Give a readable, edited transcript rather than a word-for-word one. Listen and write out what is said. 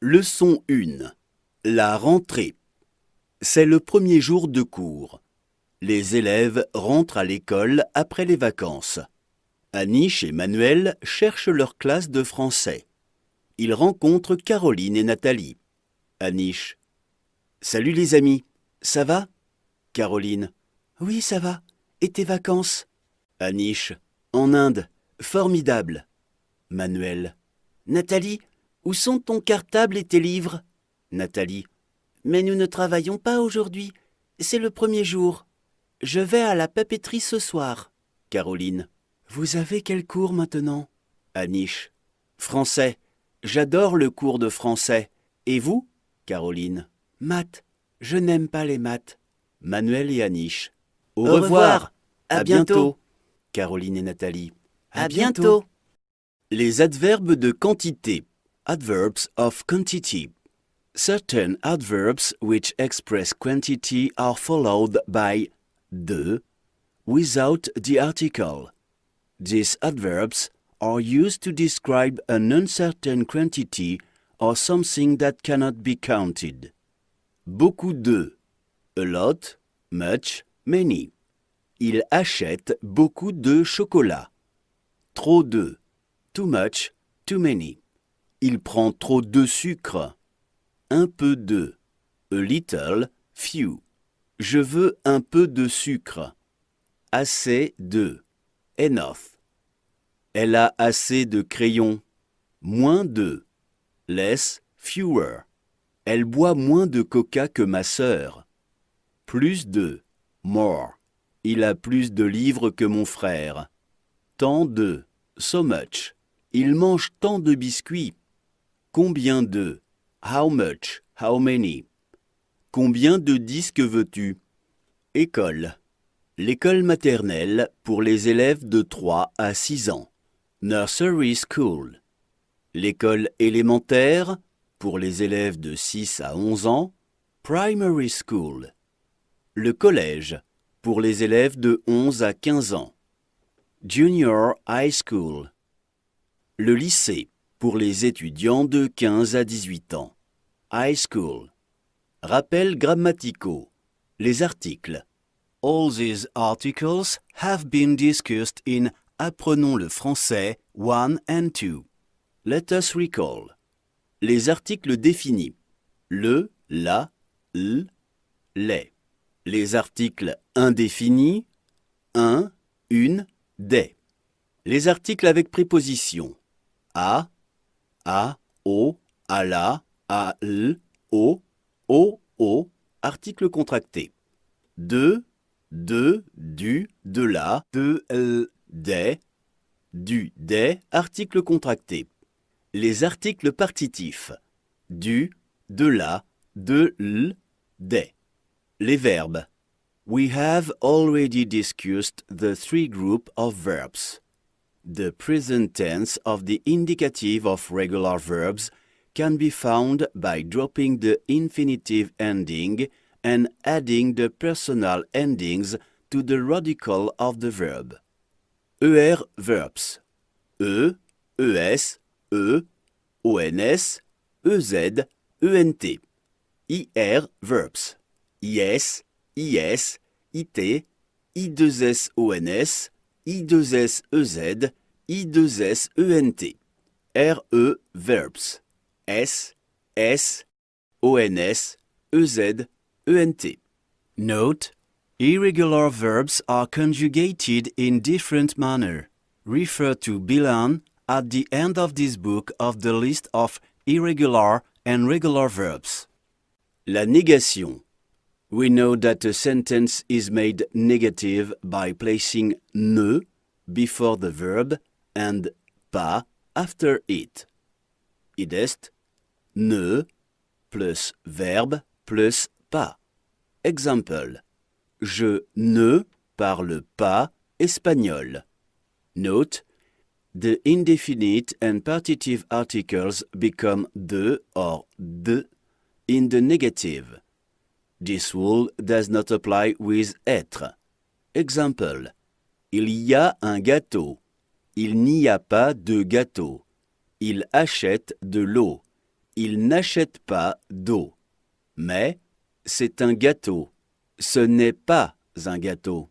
Leçon 1. La rentrée. C'est le premier jour de cours. Les élèves rentrent à l'école après les vacances. Anish et Manuel cherchent leur classe de français. Ils rencontrent Caroline et Nathalie. Anish. Salut les amis, ça va? Caroline. Oui, ça va. Et tes vacances? Anish. En Inde. Formidable. Manuel. Nathalie, où sont ton cartable et tes livres? Nathalie. Mais nous ne travaillons pas aujourd'hui. C'est le premier jour. Je vais à la papeterie ce soir. Caroline. Vous avez quel cours maintenant? Anish. Français. J'adore le cours de français. Et vous? Caroline. Maths. Je n'aime pas les maths. Manuel et Anish. Au revoir. À bientôt. Caroline et Nathalie. À bientôt. Les adverbes de quantité. Adverbs of quantity. Certain adverbs which express quantity are followed by de without the article. These adverbs are used to describe an uncertain quantity or something that cannot be counted. Beaucoup de. A lot, much, many. Il achète beaucoup de chocolat. Trop de. Too much, too many. Il prend trop de sucre. Un peu de. A little, few. Je veux un peu de sucre. Assez de. Enough. Elle a assez de crayons. Moins de. Less, fewer. Elle boit moins de coca que ma sœur. Plus de. More. Il a plus de livres que mon frère. Tant de. So much. Il mange tant de biscuits. Combien de? How much? How many? Combien de disques veux-tu? École. L'école maternelle pour les élèves de 3 à 6 ans. Nursery school. L'école élémentaire pour les élèves de 6 à 11 ans. Primary school. Le collège pour les élèves de 11 à 15 ans. Junior high school. Le lycée pour les étudiants de 15 à 18 ans. High school. Rappels grammaticaux. Les articles. All these articles have been discussed in Apprenons le français 1 and 2. Let us recall. Les articles définis. Le, la, l, les. Les articles indéfinis. Un, une, des. Les articles avec préposition. A, au, à la, à l, au, article contracté. De, du, de la, de, des, article contracté. Les articles partitifs. Du, de la, de l, des. Les verbes. We have already discussed the three groups of verbs. The present tense of the indicative of regular verbs can be found by dropping the infinitive ending and adding the personal endings to the radical of the verb. ER verbs. E, ES, E, ONS, EZ, ENT. IR verbs. IS, IS, IT, I2S ONS, I2S EZ, I2S ENT. RE verbs. S, ONS, EZ, ENT. Note: irregular verbs are conjugated in different manner. Refer to below at the end of this book of the list of irregular and regular verbs. La négation. We know that a sentence is made negative by placing ne before the verb and pas after it. Id est ne plus verbe plus pas. Example. Je ne parle pas espagnol. Note: the indefinite and partitive articles become de or de in the negative. This rule does not apply with être. Example. Il y a un gâteau. Il n'y a pas de gâteau. Il achète de l'eau. Il n'achète pas d'eau. Mais c'est un gâteau. Ce n'est pas un gâteau.